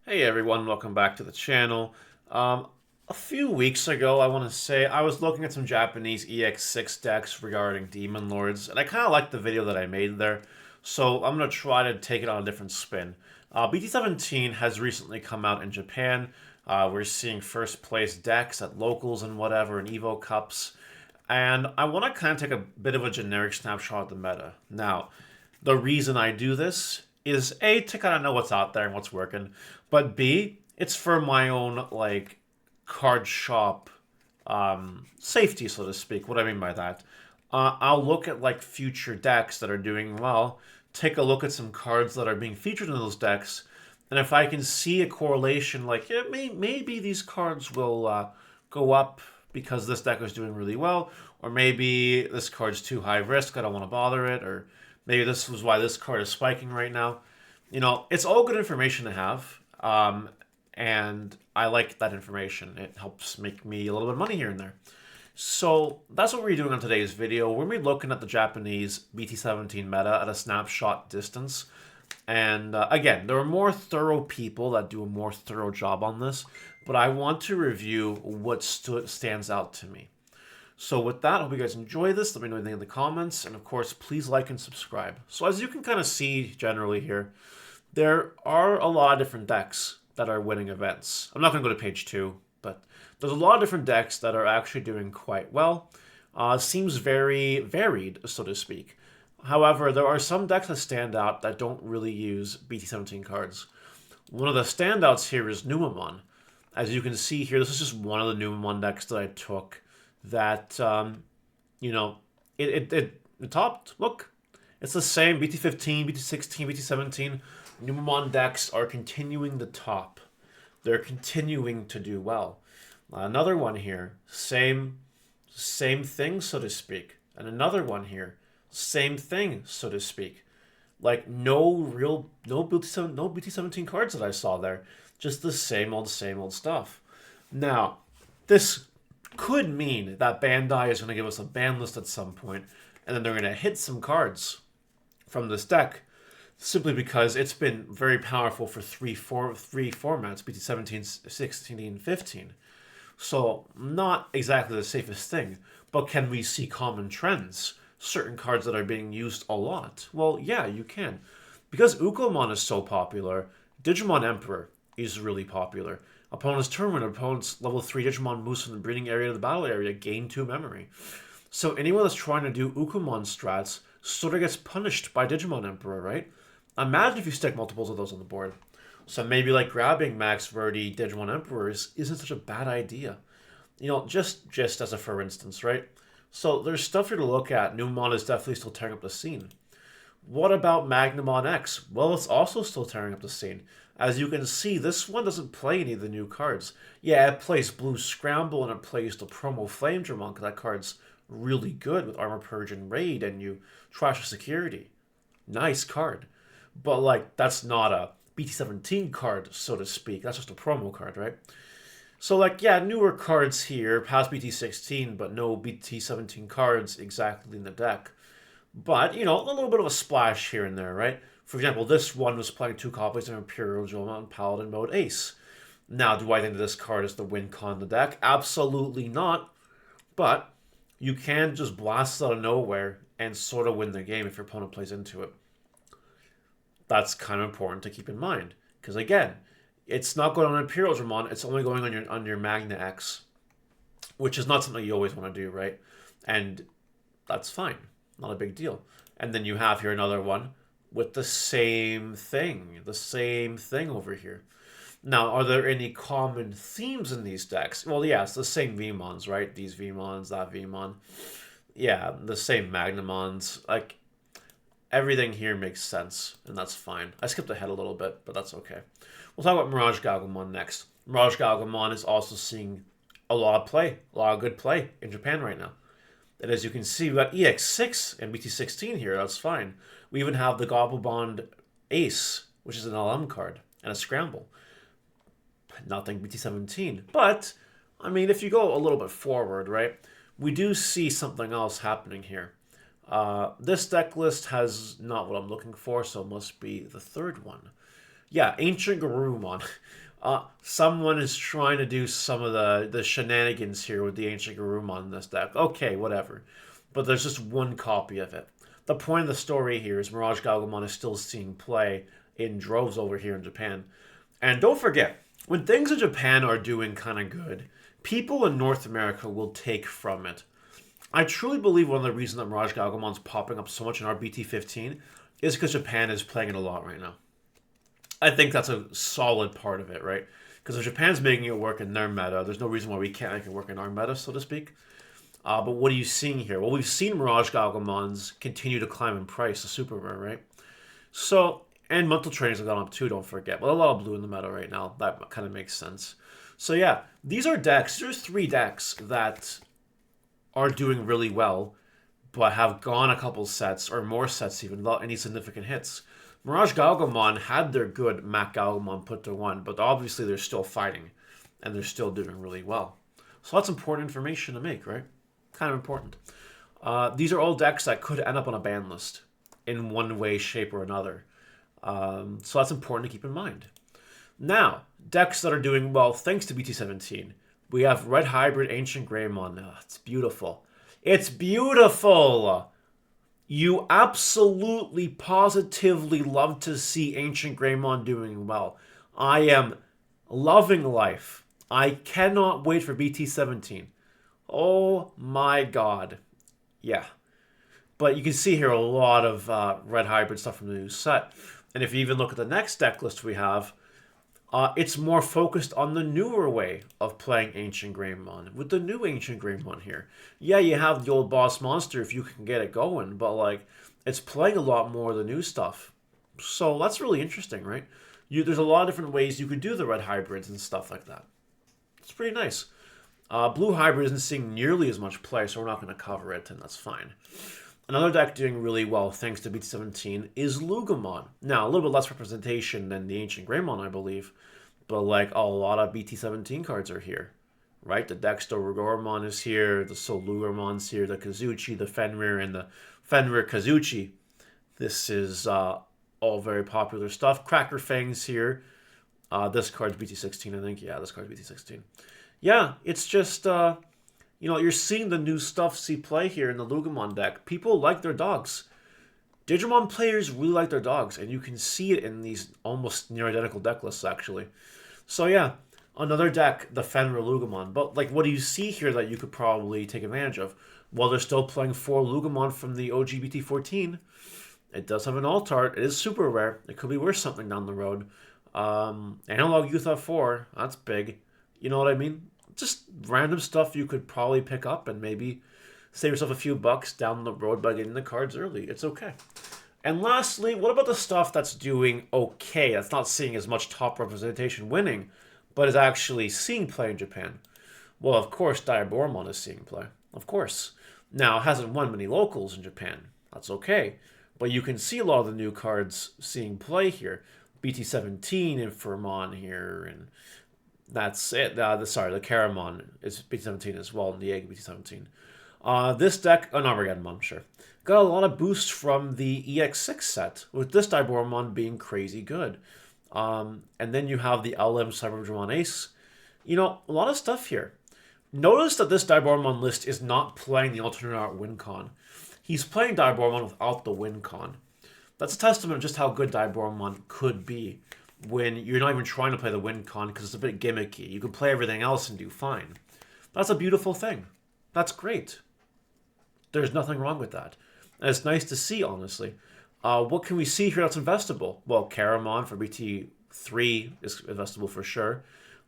Hey everyone, welcome back to the channel. A few weeks ago, I want to say, I was looking at some Japanese EX6 decks regarding Demon Lords, and I kind of liked the video that I made there, so I'm going to try to take it on a different spin. BT17 has recently come out in Japan. We're seeing first place decks at locals and whatever, and Evo Cups, and I want to kind of take a bit of a generic snapshot of the meta. Now, the reason I do this is A, to kind of know what's out there and what's working, but B, it's for my own, like, card shop safety, so to speak. What I mean by that, I'll look at, like, future decks that are doing well, take a look at some cards that are being featured in those decks, and if I can see a correlation, like, yeah, maybe these cards will go up because this deck is doing really well, or maybe this card's too high risk, I don't want to bother it, or maybe this was why this card is spiking right now. You know, it's all good information to have, and I like that information. It helps make me a little bit of money here and there. So that's what we're doing on today's video. We're going to be looking at the Japanese BT17 meta at a snapshot distance. And again, there are more thorough people that do a more thorough job on this, but I want to review what stands out to me. So with that, I hope you guys enjoy this. Let me know anything in the comments. And of course, please like and subscribe. So as you can kind of see generally here, there are a lot of different decks that are winning events. I'm not going to go to page 2, but there's a lot of different decks that are actually doing quite well. Seems very varied, so to speak. However, there are some decks that stand out that don't really use BT17 cards. One of the standouts here is Numamon. As you can see here, this is just one of the Numamon decks that I took that, you know, it topped. Look, it's the same BT15, BT16, BT17. Numamon decks are continuing to top. They're continuing to do well. Another one here, same thing, so to speak. And another one here, same thing, so to speak. Like no BT17 cards that I saw there. Just the same old stuff. Now, this could mean that Bandai is going to give us a ban list at some point, and then they're going to hit some cards from this deck, simply because it's been very powerful for three formats, BT17, 16, and 15. So not exactly the safest thing, but can we see common trends? Certain cards that are being used a lot? Well, yeah, you can. Because Ukomon is so popular, Digimon Emperor is really popular. Opponent's turn when opponent's level 3 Digimon moves from the breeding area to the battle area, gain 2 memory. So anyone that's trying to do Ukomon strats sort of gets punished by Digimon Emperor, right? Imagine if you stick multiples of those on the board. So maybe like grabbing Max Verdi Digimon Emperors isn't such a bad idea. You know, just as a for instance, right? So there's stuff here to look at. Numamon is definitely still tearing up the scene. What about Magnamon X? Well, it's also still tearing up the scene. As you can see, this one doesn't play any of the new cards. Yeah, it plays Blue Scramble and it plays the promo Flame Dramon, because that card's really good with Armor Purge and Raid, and you trash security. Nice card. But, like, that's not a BT17 card, so to speak. That's just a promo card, right? So, like, yeah, newer cards here, past BT16, but no BT17 cards exactly in the deck. But, you know, a little bit of a splash here and there, right? For example, this one was playing 2 copies of Imperial Joma and Paladin Mode Ace. Now, do I think that this card is the win con in the deck? Absolutely not. But you can just blast it out of nowhere and sort of win the game if your opponent plays into it. That's kind of important to keep in mind. Because again, it's not going on Imperial Dramon, it's only going on your Magna X. Which is not something you always want to do, right? And that's fine. Not a big deal. And then you have here another one with the same thing. The same thing over here. Now, are there any common themes in these decks? Well, yeah, it's the same Vmons, right? These Vmons, that Vmon. Yeah, the same Magnamons. Like, everything here makes sense, and that's fine. I skipped ahead a little bit, but that's okay. We'll talk about Mirage Galgamon next. Mirage Galgamon is also seeing a lot of play, a lot of good play in Japan right now. And as you can see, we've got EX6 and BT16 here, that's fine. We even have the Gobblebond Ace, which is an LM card, and a Scramble. Nothing BT17. But, I mean, if you go a little bit forward, right, we do see something else happening here. This deck list has not what I'm looking for, so it must be the third one. Yeah, Ancient Garurumon. Someone is trying to do some of the shenanigans here with the Ancient Garurumon in this deck. Okay, whatever. But there's just one copy of it. The point of the story here is Mirage Galgamon is still seeing play in droves over here in Japan. And don't forget, when things in Japan are doing kind of good, people in North America will take from it. I truly believe one of the reasons that Mirage Galgamon's popping up so much in our BT15 is because Japan is playing it a lot right now. I think that's a solid part of it, right? Because if Japan's making it work in their meta, there's no reason why we can't make it work in our meta, so to speak. But what are you seeing here? Well, we've seen Mirage Galgamons continue to climb in price, the super rare, right? So, and mental trainings have gone up too, don't forget. But a lot of blue in the meta right now. That kind of makes sense. So yeah, these are decks. There's 3 decks that are doing really well, but have gone a couple sets, or more sets even, without any significant hits. Mirage Galgamon had their good Mac Galgamon put to 1, but obviously they're still fighting, and they're still doing really well. So that's important information to make, right? Kind of important. These are all decks that could end up on a ban list in one way, shape, or another. So that's important to keep in mind. Now, decks that are doing well thanks to BT17. We have Red Hybrid Ancient Greymon. Oh, it's beautiful. It's beautiful! You absolutely, positively love to see Ancient Greymon doing well. I am loving life. I cannot wait for BT17. Oh my god. Yeah. But you can see here a lot of Red Hybrid stuff from the new set. And if you even look at the next deck list we have, it's more focused on the newer way of playing Ancient Greymon, with the new Ancient Greymon here. Yeah, you have the old boss monster if you can get it going, but like, it's playing a lot more of the new stuff. So that's really interesting, right? There's a lot of different ways you could do the red hybrids and stuff like that. It's pretty nice. Blue hybrid isn't seeing nearly as much play, so we're not going to cover it, and that's fine. Another deck doing really well, thanks to BT17, is Lugamon. Now, a little bit less representation than the Ancient Greymon, I believe, but like a lot of BT17 cards are here, right? The Dexter Rigormon is here, the Soul Lugarmon's here, the Kazuchi, the Fenrir, and the Fenrir Kazuchi. This is all very popular stuff. Cracker Fang's here. This card's BT16, I think. Yeah, this card's BT16. Yeah, it's just... you're seeing the new stuff see play here in the Lugamon deck. People like their dogs. Digimon players really like their dogs, and you can see it in these almost near identical deck lists, actually. So yeah, another deck, the Fenrir Lugamon. But like, what do you see here that you could probably take advantage of? Well, they're still playing 4 Lugamon from the OG BT14. It does have an alt art. It is super rare. It could be worth something down the road. Analog Youth F4, that's big. You know what I mean? Just random stuff you could probably pick up and maybe save yourself a few bucks down the road by getting the cards early. It's okay. And lastly, what about the stuff that's doing okay, that's not seeing as much top representation winning, but is actually seeing play in Japan? Well, of course, Diaboromon is seeing play. Of course. Now, it hasn't won many locals in Japan. That's okay. But you can see a lot of the new cards seeing play here. BT17 and Furmon here, and that's it. The Karamon is BT17 as well, and the Egg BT17. This deck, Armageddon, sure. Got a lot of boost from the EX6 set, with this Diboromon being crazy good. And then you have the LM Cyberdramon Ace. A lot of stuff here. Notice that this Diboromon list is not playing the alternate art WinCon. He's playing Diboromon without the WinCon. That's a testament to just how good Diboromon could be when you're not even trying to play the WinCon because it's a bit gimmicky. You can play everything else and do fine. That's a beautiful thing. That's great. There's nothing wrong with that. And it's nice to see, honestly. What can we see here that's investable? Well, Karamon for BT3 is investable for sure.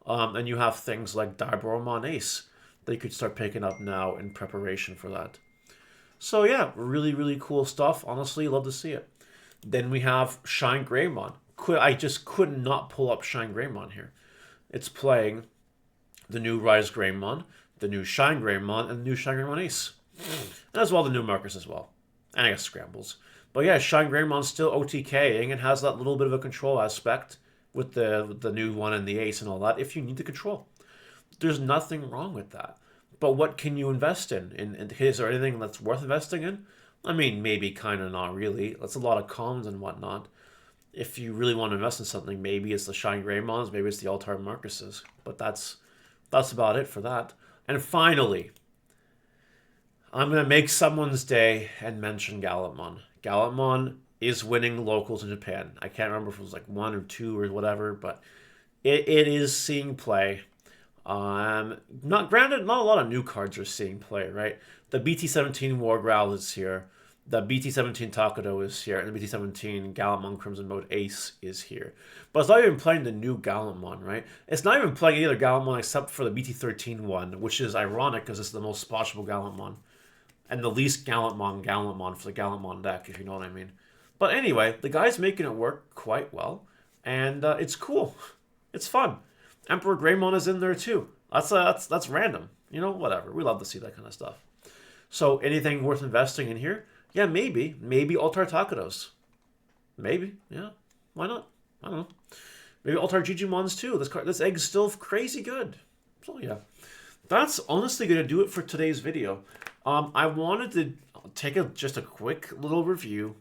And you have things like Diboromon Ace that you could start picking up now in preparation for that. So yeah, really, really cool stuff. Honestly, love to see it. Then we have Shine Greymon. I just could not pull up Shine Greymon here. It's playing the new Rise Greymon, the new Shine Greymon, and the new Shine Greymon Ace. And as well the new markers as well. And I guess Scrambles. But yeah, Shine Greymon's still OTKing and has that little bit of a control aspect with the new one and the Ace and all that if you need the control. There's nothing wrong with that. But what can you invest in? Is there anything that's worth investing in? I mean, maybe, kind of, not really. That's a lot of cons and whatnot. If you really want to invest in something, maybe it's the Shine Greymons, maybe it's the Altar Marcuses. But that's about it for that. And finally, I'm going to make someone's day and mention Gallantmon. Gallantmon is winning locals in Japan. I can't remember if it was like 1 or 2 or whatever, but it is seeing play. Not granted, not a lot of new cards are seeing play, right? The BT17 War Growl is here. The BT17 Takudo is here, and the BT17 Gallantmon Crimson Mode Ace is here. But it's not even playing the new Gallantmon, right? It's not even playing either Gallantmon except for the BT13 one, which is ironic because it's the most spotchable Gallantmon. And the least Gallantmon for the Gallantmon deck, if you know what I mean. But anyway, the guy's making it work quite well, and it's cool. It's fun. Emperor Greymon is in there too. That's random. You know, whatever. We love to see that kind of stuff. So anything worth investing in here? Yeah, maybe. Maybe Altar Takudos. Maybe. Yeah. Why not? I don't know. Maybe Altar Jijimons too. This egg's still crazy good. So yeah. That's honestly going to do it for today's video. I wanted to take just a quick little review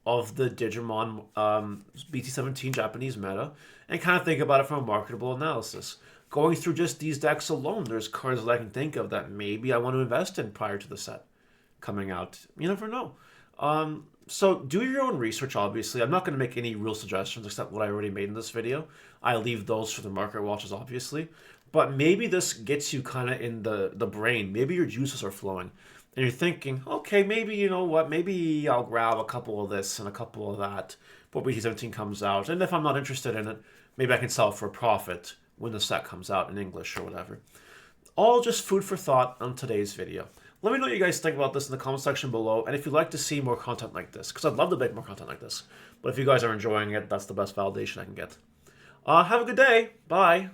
of the Digimon BT17 Japanese meta and kind of think about it from a marketable analysis. Going through just these decks alone, there's cards that I can think of that maybe I want to invest in prior to the set coming out. You never know. So do your own research, obviously. I'm not going to make any real suggestions except what I already made in this video. I leave those for the market watchers, obviously. But maybe this gets you kind of in the brain. Maybe your juices are flowing. And you're thinking, okay, maybe, you know what, maybe I'll grab a couple of this and a couple of that before BT17 comes out. And if I'm not interested in it, maybe I can sell it for a profit when the set comes out in English or whatever. All just food for thought on today's video. Let me know what you guys think about this in the comment section below, and if you'd like to see more content like this, because I'd love to make more content like this. But if you guys are enjoying it, that's the best validation I can get. Have a good day. Bye.